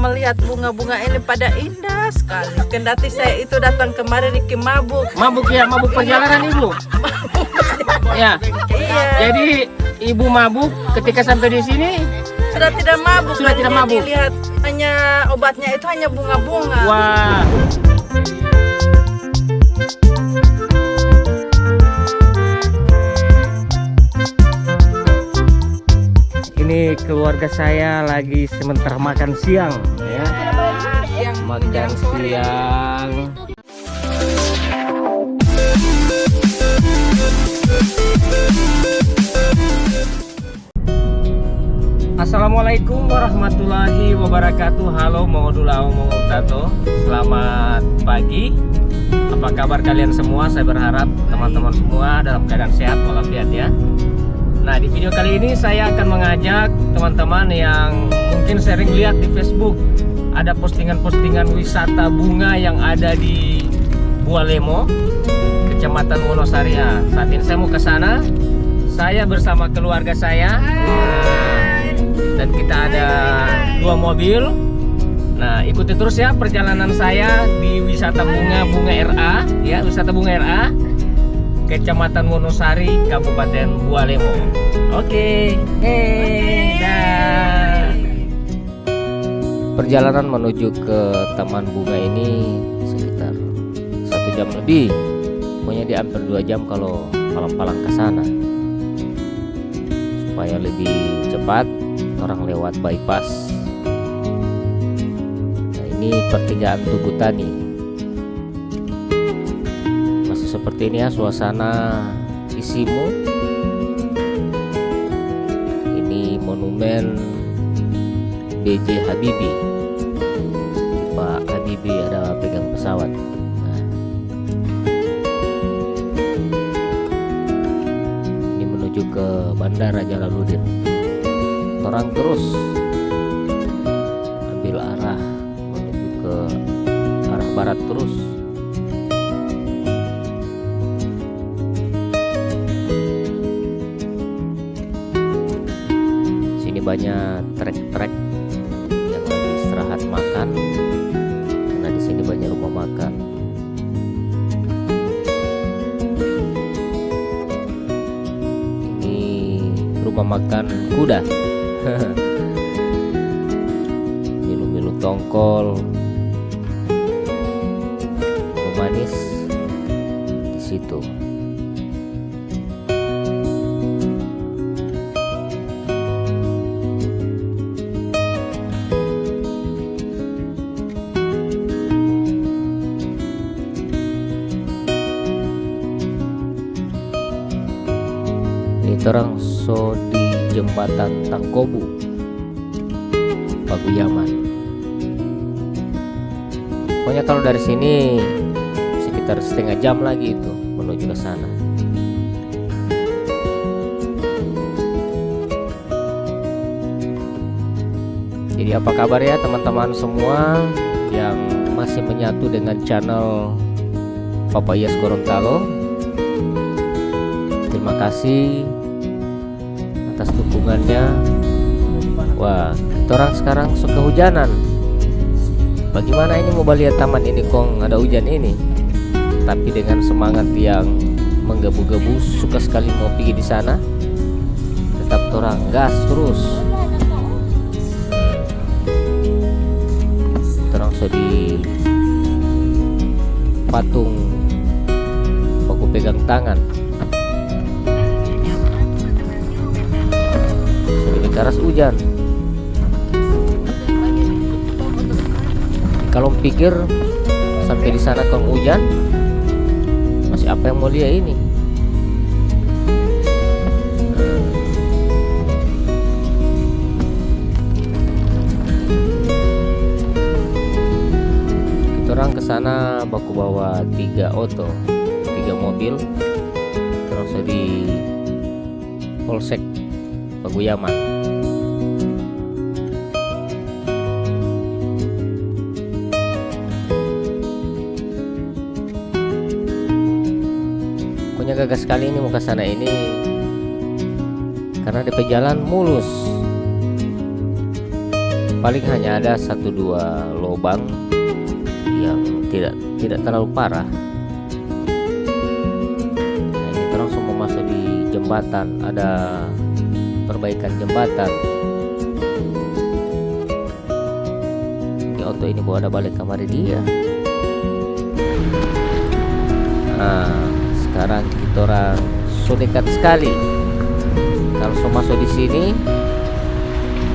melihat bunga-bunga ini pada indah sekali. Kendati saya itu datang kemarin di mabuk. Mabuk ya, mabuk perjalanan Ibu. Ya. Iya. Jadi Ibu mabuk ketika sampai di sini. Sudah tidak mabuk. Sudah tidak mabuk. Dilihat hanya obatnya itu hanya bunga-bunga. Wah. Ini keluarga saya lagi sementara makan siang ya. Makan siang. Assalamualaikum warahmatullahi wabarakatuh. Halo Maudulao Tato. Selamat pagi. Apa kabar kalian semua? Saya berharap teman-teman semua dalam keadaan sehat walafiat ya. Nah, di video kali ini saya akan mengajak teman-teman yang mungkin sering lihat di Facebook ada postingan-postingan wisata bunga yang ada di Bualemo, Kecamatan Wonosari. Saat ini saya mau ke sana. Saya bersama keluarga saya. Dan kita ada 2 mobil. Nah, ikuti terus ya perjalanan saya di wisata bunga RA ya, wisata bunga RA Kecamatan Wonosari, Kabupaten Bualemo. Oke. Dah. Perjalanan menuju ke Taman Bunga ini sekitar 1 jam lebih. Pokoknya di hampir 2 jam kalau palang-palang ke sana. Supaya lebih cepat, orang lewat bypass. Nah, ini pertigaan Tugu Tani. Seperti ini ya suasana Isimu. Ini monumen B.J. Habibie. Pak Habibie ada pegang pesawat. Nah, ini menuju ke Bandara Jalaluddin. Orang terus ambil arah menuju ke arah barat terus. Banyak trek-trek yang lagi istirahat makan, karena di sini banyak rumah makan. Ini rumah makan kuda. Milu-milu tongkol, manis di situ. Terang so di jembatan Tangkobu, Paguyaman. Pokoknya kalau dari sini sekitar setengah jam lagi itu menuju ke sana. Jadi apa kabar ya teman-teman semua yang masih menyatu dengan channel Papayas Gorontalo? Terima kasih atas dukungannya. Wah, kita orang sekarang suka hujanan. Bagaimana ini mau lihat taman ini kong ada hujan ini? Tapi dengan semangat yang menggebu-gebu, suka sekali mau pergi di sana. Tetap orang gas terus. Terang so di patung baku pegang tangan. Deras hujan. Kalau pikir sampai di sana kong hujan, masih apa yang mau lihat ini? Kita orang ke sana baku bawa 3 mobil, terus di Polsek Paguyaman. Gagas sekali ini mau ke sana ini karena DP jalan mulus. paling hanya ada 1-2 lubang yang tidak terlalu parah. Nah, ini terus semua masuk di jembatan, ada perbaikan jembatan. Ini auto ini bawa ada balik kamar dia. Nah, sekarang kita orang so dekat sekali. Kalau so masuk di sini,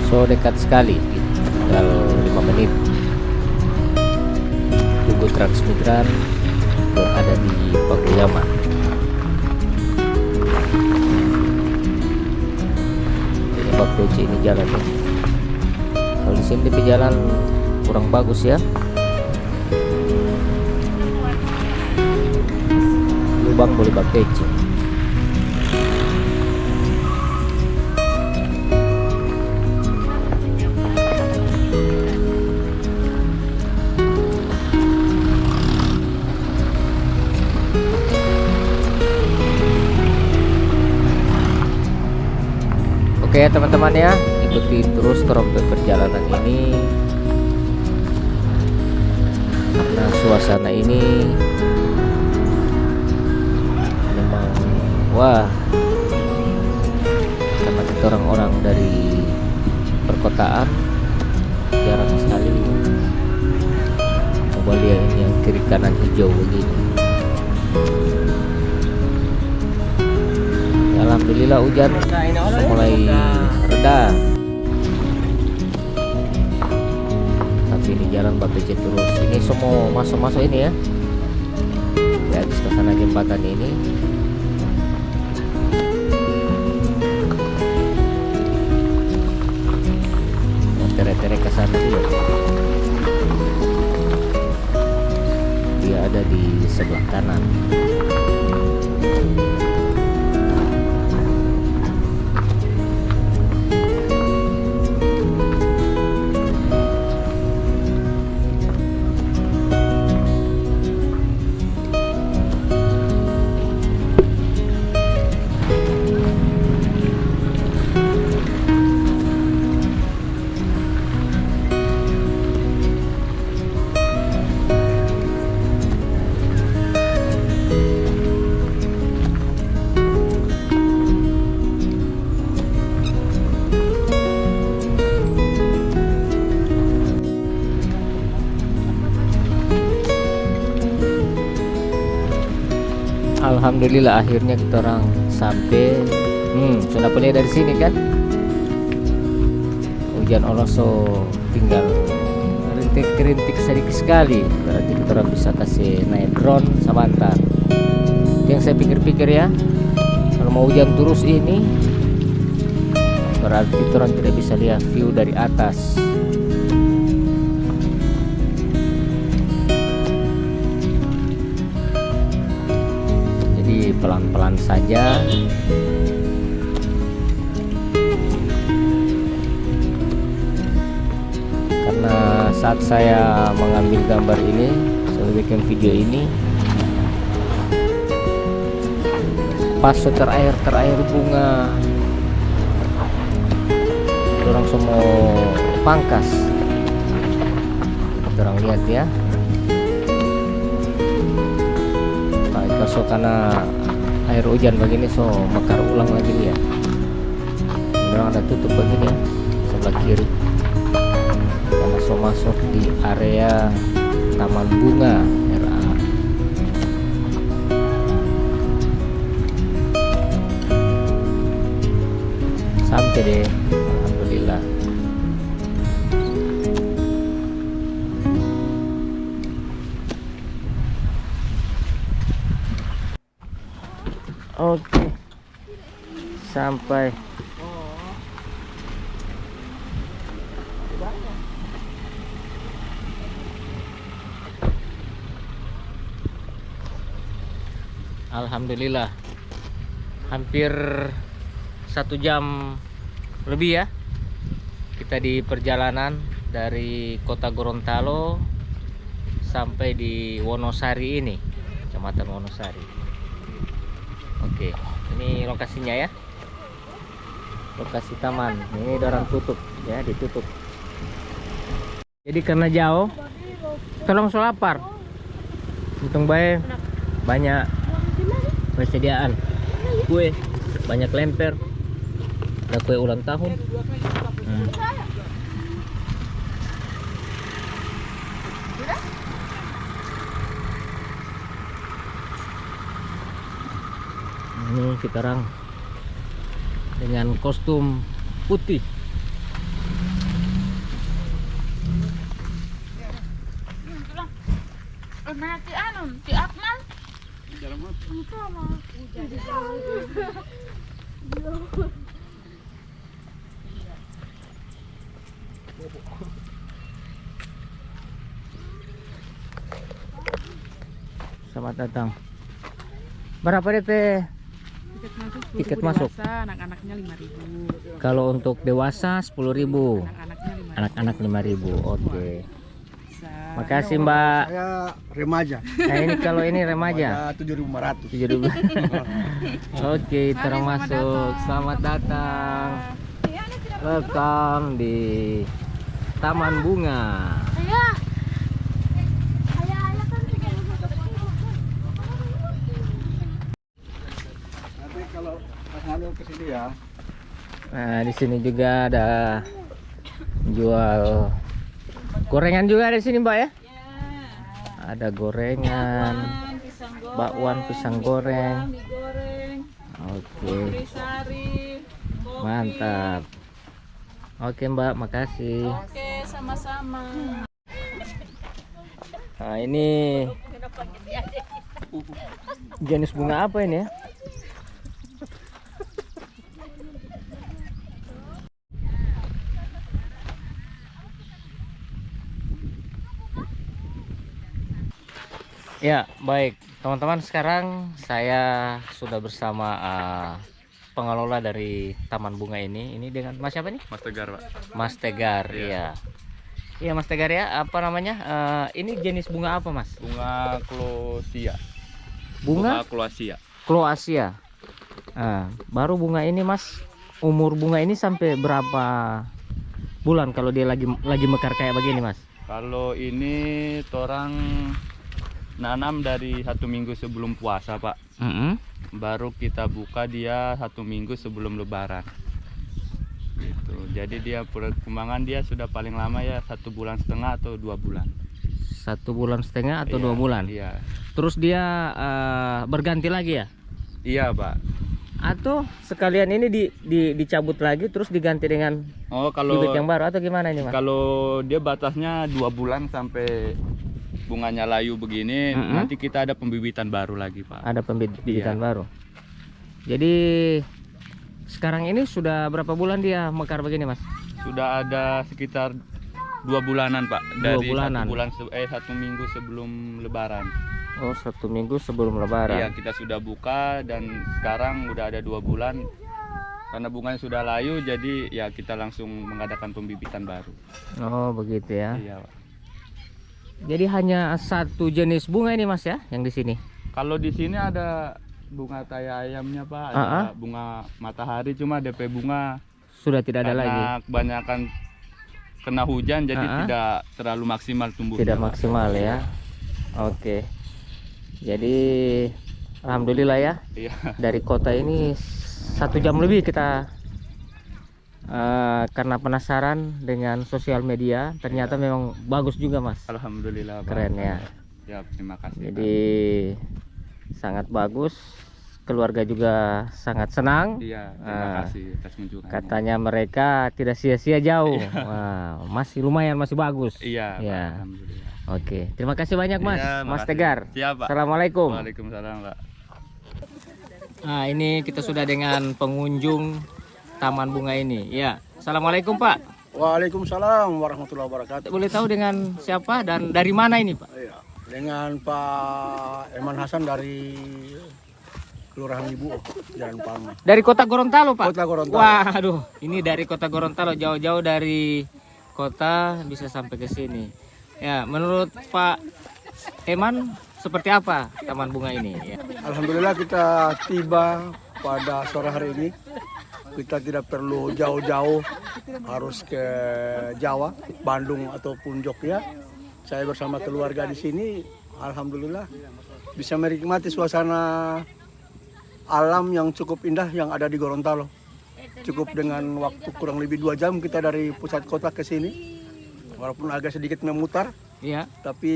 so dekat sekali, tinggal 5 menit. Tunggu transmigran berada di Paguyama. Ini bak PC ini jalan ya. Kalau di sini di jalan kurang bagus ya. Lubang boleh bak PC. Oke ya teman-teman ya, ikuti terus trompet perjalanan ini karena suasana ini memang wah, karena kita orang-orang dari perkotaan jarang sekali mobil yang kiri kanan hijau begini. Alhamdulillah hujan mulai reda, tapi ini jalan BPC terus. Ini semua masuk ini ya, di habis ke sana jembatan ini. Tere-tere ke sana dia. Dia ada di sebelah kanan. Alhamdulillah akhirnya kita orang sampai. Sudah boleh dari sini kan. Hujan oloso tinggal rintik-rintik sedikit sekali. Berarti kita orang bisa kasih naik drone sebentar. Itu yang saya pikir-pikir ya. Kalau mau hujan terus ini, berarti kita orang tidak bisa lihat view dari atas. Pelan-pelan saja. Karena saat saya mengambil gambar ini, saya bikin video ini pas terakhir bunga orang semua pangkas. Orang lihat ya, so karena air hujan begini so mekar ulang lagi dia. Memang ada tutup begini ya, sebelah kiri karena so masuk di area Taman Bunga RA. Sampai deh, alhamdulillah. Oke, sampai. Alhamdulillah, hampir 1 jam lebih ya kita di perjalanan dari kota Gorontalo sampai di Wonosari ini, Kecamatan Wonosari. Oke, ini lokasinya ya, lokasi taman. Ini orang tutup ya, ditutup. Jadi karena jauh, tolong so lapar. Untung baik banyak persediaan kue, banyak lemper, ada kue ulang tahun. Ini kita orang dengan kostum putih. Si Akmal. Selamat datang. Berapa DP? Tiket masuk. Anak-anaknya 5.000. Kalau untuk dewasa 10.000. Anak-anaknya 5.000. Anak-anak 5.000. Oke. Makasih Mbak. Saya remaja. Nah ini kalau ini remaja. 7.500. 7.000. Oke, termasuk. Selamat datang. Welcome di Taman Bunga. Nanti kalau Mas Halo ke sini ya. Nah, di sini juga ada jual gorengan juga di sini, Mbak ya? Ada gorengan, bakwan, pisang goreng. Oke. Mantap. Oke, Mbak, makasih. Oke, sama-sama. Nah, ini jenis bunga apa ini ya? Ya, baik teman-teman, sekarang saya sudah bersama pengelola dari Taman Bunga ini. Ini dengan Mas siapa nih? Mas Tegar, Pak. Mas Tegar, iya. Iya Mas Tegar ya, apa namanya? Ini jenis bunga apa Mas? Bunga Closia. Bunga Closia. Cloasia. Baru bunga ini Mas, umur bunga ini sampai berapa bulan kalau dia lagi mekar kayak begini Mas? Kalau ini torang nanam dari 1 minggu sebelum puasa, Pak. Baru kita buka dia 1 minggu sebelum Lebaran. Gitu. Jadi dia perkembangan dia sudah paling lama ya 1,5 bulan atau 2 bulan. 1,5 bulan atau 2 Iya, bulan? Iya. Terus dia berganti lagi ya? Iya, Pak. Atau sekalian ini dicabut lagi terus diganti dengan bibit yang baru atau gimana ini Mas? Kalau dia batasnya 2 bulan sampai bunganya layu begini, nanti kita ada pembibitan baru lagi, Pak. Ada pembibitan Iya. baru. Jadi sekarang ini sudah berapa bulan dia mekar begini Mas? Sudah ada sekitar 2 bulanan, Pak. 2 Dari bulanan. 1 minggu sebelum Lebaran. Oh, 1 minggu sebelum Lebaran. Iya, kita sudah buka dan sekarang udah ada 2 bulan. Karena bunganya sudah layu, jadi ya kita langsung mengadakan pembibitan baru. Oh, begitu ya. Iya, Pak. Jadi hanya satu jenis bunga ini Mas ya, yang di sini. Kalau di sini ada bunga tai ayamnya, Pak. Ada bunga matahari, cuma DP bunga Sudah tidak ada lagi. karena kebanyakan kena hujan, jadi tidak terlalu maksimal tumbuhnya. Tidak Pak. maksimal ya. Oke. Jadi alhamdulillah ya. Iya. Dari kota ini 1 jam lebih kita karena penasaran dengan sosial media, ternyata memang bagus juga Mas. Alhamdulillah, Pak. Keren ya. Ya, terima kasih. Jadi sangat bagus. Keluarga juga sangat senang. Iya, terima kasih atas kunjungannya. Katanya mereka tidak sia-sia jauh. Wah, masih lumayan, masih bagus. Iya, Pak. Ya. Alhamdulillah. Oke, terima kasih banyak Mas. Iya, Mas makasih. Tegar. Siap, Pak. Assalamualaikum. Waalaikumsalam, Pak. Nah, ini kita sudah dengan pengunjung Taman Bunga ini. Ya, assalamualaikum Pak. Waalaikumsalam warahmatullahi wabarakatuh. Boleh tahu dengan siapa dan dari mana ini Pak? Iya, dengan Pak Eman Hasan dari Kelurahan Ibu, Jalan Palma. Dari Kota Gorontalo Pak. Kota Gorontalo. Waduh, ini dari Kota Gorontalo, jauh-jauh dari kota bisa sampai ke sini. Ya, menurut Pak Eman seperti apa Taman Bunga ini? Ya. Alhamdulillah kita tiba pada sore hari ini Kita tidak perlu jauh-jauh harus ke Jawa, Bandung ataupun Jogja. Saya bersama keluarga di sini, alhamdulillah bisa menikmati suasana alam yang cukup indah yang ada di Gorontalo. Cukup dengan waktu kurang lebih 2 jam kita dari pusat kota ke sini. Walaupun agak sedikit memutar, Iya. tapi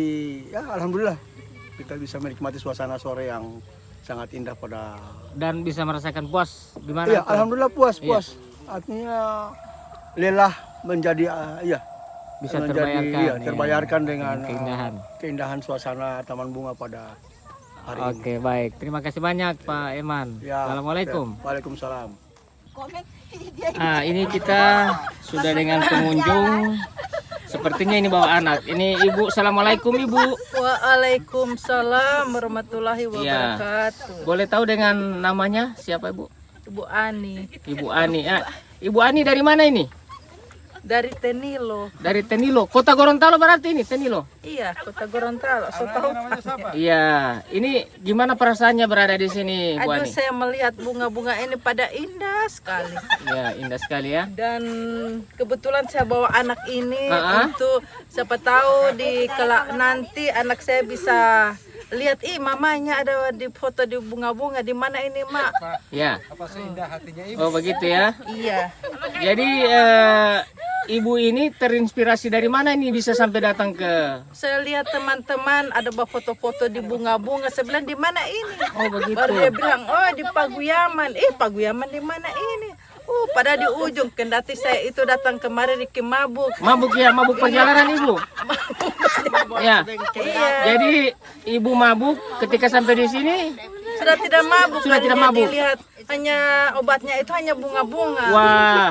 ya alhamdulillah kita bisa menikmati suasana sore yang sangat indah pada. Dan bisa merasakan puas gimana? Iya, tuh? alhamdulillah puas. Iya. Artinya lelah menjadi Bisa menjadi, terbayarkan. terbayarkan dengan keindahan. suasana Taman Bunga pada hari ini. Oke, baik. Terima kasih banyak Pak Eman. Ya, Assalamualaikum. ya, Waalaikumsalam. Ini kita sudah dengan pengunjung. Sepertinya ini bawa anak. Ini Ibu. Assalamualaikum Ibu. Waalaikumsalam warahmatullahi Iya. wabarakatuh. Boleh tahu dengan namanya siapa Ibu? Ibu Ani Ibu Ani. Ibu Ani dari mana ini? dari Tenilo. Dari Tenilo. Kota Gorontalo berarti ini Tenilo. Iya, Kota Gorontalo. So tahu. Iya. Ini gimana perasaannya berada di sini Bu Aduh, Ani? saya melihat bunga-bunga ini pada indah sekali. Ya, indah sekali ya. Dan kebetulan saya bawa anak ini Ah. untuk siapa tahu di kelak nanti anak saya bisa lihat, mamanya ada di foto di bunga-bunga. Di mana ini, Mak? Ya. Apa seindah hatinya Oh, begitu ya. Iya. Jadi Ibu ini terinspirasi dari mana ini bisa sampai datang ke? Saya lihat teman-teman ada bawa foto-foto di bunga-bunga. Saya bilang, di mana ini? Oh, begitu. Baru dia bilang, oh di Paguyaman. Paguyaman di mana ini? Pada di ujung. Kendati saya itu datang kemarin di Kimabuk. Mabuk ya, mabuk perjalanan Ibu. Ya. Iya. Jadi Ibu mabuk ketika sampai di sini. Sudah tidak mabuk. Sudah kan tidak dia mabuk. Dilihat hanya obatnya itu hanya bunga-bunga. Wah.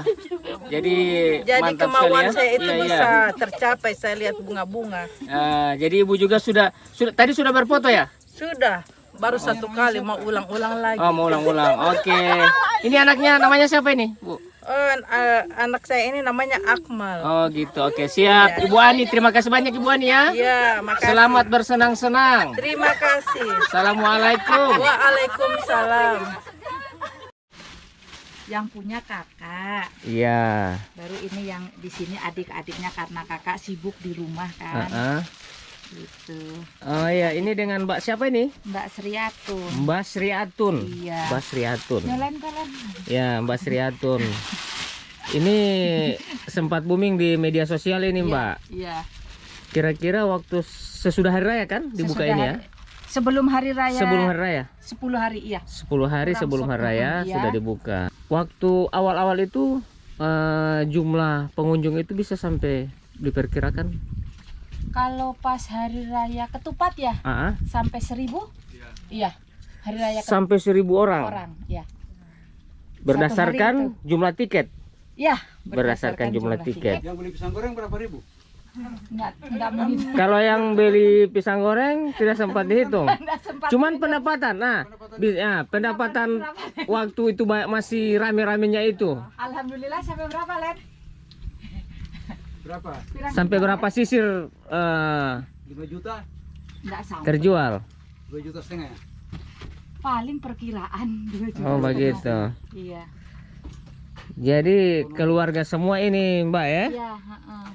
Jadi mantap kemauan sekali ya. saya itu Iya, iya. bisa tercapai. Saya lihat bunga-bunga. Jadi Ibu juga sudah tadi sudah berfoto ya? Sudah. Baru 1 kali, mau ulang-ulang lagi. Oh, mau ulang-ulang. Oke. Ini anaknya namanya siapa ini, Bu? Anak saya ini namanya Akmal. Oh, gitu. Oke, siap. Ibu Ani, terima kasih banyak Ibu Ani ya. Iya, makasih. Selamat bersenang-senang. Terima kasih. Assalamualaikum. Waalaikumsalam. Yang punya kakak, Iya. baru ini yang di sini adik-adiknya karena kakak sibuk di rumah kan, gitu. Oh iya, ini dengan Mbak siapa ini? Mbak Sriatun. Mbak Sriatun. Iya. Mbak Sriatun. Jalan-jalan. Ya, Mbak Sriatun. Ini sempat booming di media sosial ini, Mbak. Iya. Kira-kira waktu sesudah hari raya kan dibuka Sesudah ini ya? Sebelum hari raya. Sebelum hari raya. 10 hari iya. 10 hari Kurang sebelum hari raya iya. sudah dibuka. Waktu awal-awal itu jumlah pengunjung itu bisa sampai diperkirakan? Kalau pas hari raya ketupat ya, sampai 1000? Iya. Hari raya ketupat Sampai 1000 orang. ya. Berdasarkan jumlah tiket. Iya, Berdasarkan jumlah tiket. Yang beli pisang goreng berapa ribu? Enggak menghitung. Kalau yang beli pisang goreng tidak sempat dihitung. Enggak sempat. Cuman pendapatan. Pendapatan waktu itu masih rame-ramenya itu. Alhamdulillah sampai berapa, Len? Berapa? Sampai berapa sisir 5 juta? Enggak sampai. terjual? 2,5 juta ya? Paling perkiraan 2 juta. Oh, begitu. Iya. Jadi keluarga semua ini, Mbak ya? Iya, heeh.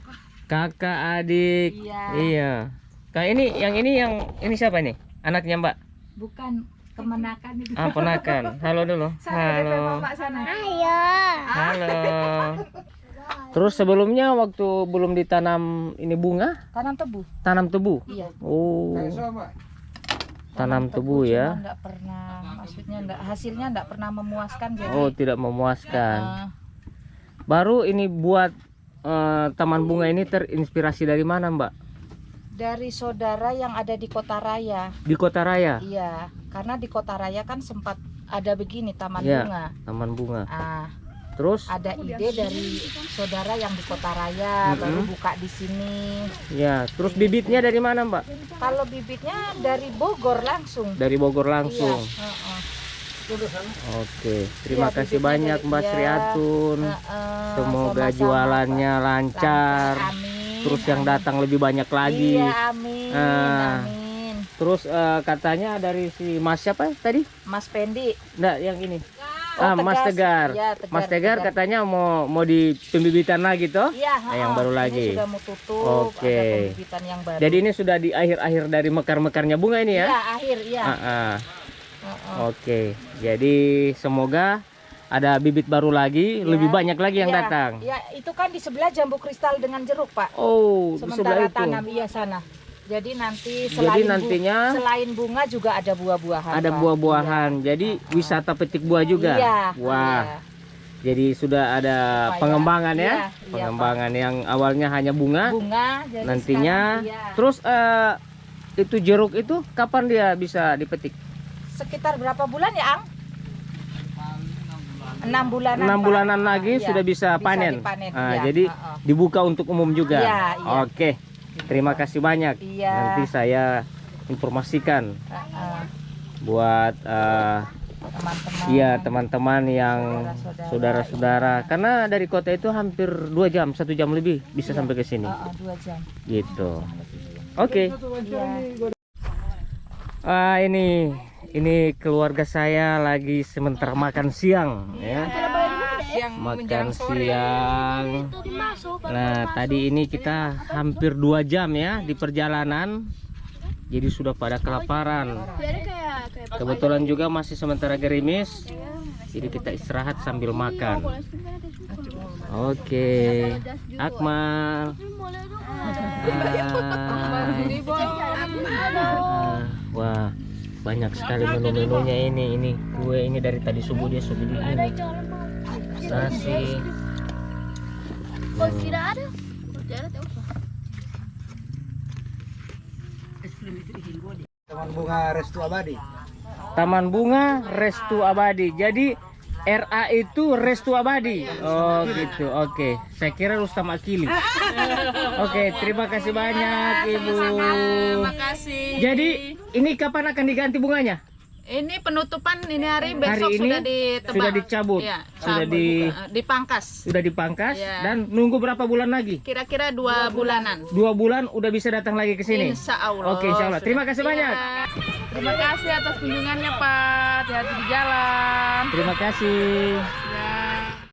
Kakak, adik. Iya. Iya. Yang ini siapa nih? Anaknya Mbak? Bukan kemenakan itu. Ponakan. Halo dulu. Halo. Bapak sana. Halo. Terus sebelumnya waktu belum ditanam ini bunga, Tanam tebu. tanam tebu. Iya. Oh. Tanam tebu ya. Cuma enggak pernah, maksudnya hasilnya enggak pernah memuaskan jadi. Oh, tidak memuaskan. eh, Baru ini buat taman bunga ini terinspirasi dari mana, Mbak? dari saudara yang ada di Kota Raya. Di Kota Raya. Iya, karena di Kota Raya kan sempat ada begini taman Iya. bunga. Taman bunga. Terus Terus ada ide dari saudara yang di Kota Raya baru buka di sini. ya, terus bibitnya dari mana, Mbak? Kalau bibitnya dari Bogor langsung. Dari Bogor langsung. Iya, heeh. Oke, terima Iya, kasih bibitnya banyak dari- Mbak iya, Sriatun. Semoga sama-sama, jualannya Pak. lancar. Amin. Terus yang datang lebih banyak lagi. Iya, amin. Amin. Terus katanya dari si Mas siapa tadi? Mas Pendi. Enggak, yang ini. Mas Tegar. Ya, Mas Tegar katanya mau di pembibitan lagi toh? Iya, Yang baru lagi. Ini sudah mau tutup, Oke. ada pembibitan yang baru. Jadi ini sudah di akhir-akhir dari mekar-mekarnya bunga ini ya? Iya, akhir, iya. Oke. Jadi semoga ada bibit baru lagi, Ya, lebih banyak lagi yang ya, datang. Ya, itu kan di sebelah jambu kristal dengan jeruk, Pak. Oh, di sebelah Sementara itu. tanam iya sana. Jadi nanti Jadi nantinya selain bunga juga ada buah-buahan. ada Pak. buah-buahan. Jadi wisata petik buah juga. Iya. Wah. Iya. Jadi sudah ada Supaya- pengembangan ya. iya, iya, Pengembangan yang awalnya hanya bunga, Bunga. Jadi nantinya sekarang, iya. terus itu jeruk itu kapan dia bisa dipetik? Sekitar berapa bulan ya, Ang? 6 bulanan. 6 Pak. bulanan lagi Iya, sudah bisa panen. dipanen, Ah, iya. jadi dibuka untuk umum juga. Iya, iya. Oke. Terima kasih banyak. Iya. Nanti saya informasikan buat Teman-teman. iya teman-teman yang saudara-saudara, karena dari kota itu hampir 2 jam, 1 jam lebih bisa sampai ke sini. 2 jam. Gitu. Oke. Iya. Ini keluarga saya lagi sementara makan siang ya. Siang Makan siang. Nah, tadi ini kita hampir 2 jam ya di perjalanan. Jadi sudah pada kelaparan. Kebetulan juga masih sementara gerimis. Jadi kita istirahat sambil makan. Oke. Akmal. Wah, banyak sekali menu-menunya ini. Ini kue ini dari tadi subuh dia sudah bikin ini. Nasi. Taman Bunga Restu Abadi. Taman Bunga Restu Abadi. Jadi RA itu Restu Abadi. Oh gitu. Oke. Saya kira Rustam Akili. Oke, terima kasih banyak Ibu. Terima kasih. Jadi ini kapan akan diganti bunganya? Ini penutupan ini hari Hari besok ini sudah ditebang. sudah dicabut. Ya, Sudah dipangkas. sudah dipangkas Ya. dan nunggu berapa bulan lagi? Kira-kira 2 bulanan. 2 bulan udah bisa datang lagi ke sini. Insya Allah. Oke, insya Allah. Terima kasih banyak. Terima kasih atas kunjungannya Pak. Hati-hati di jalan. Terima kasih. Ya.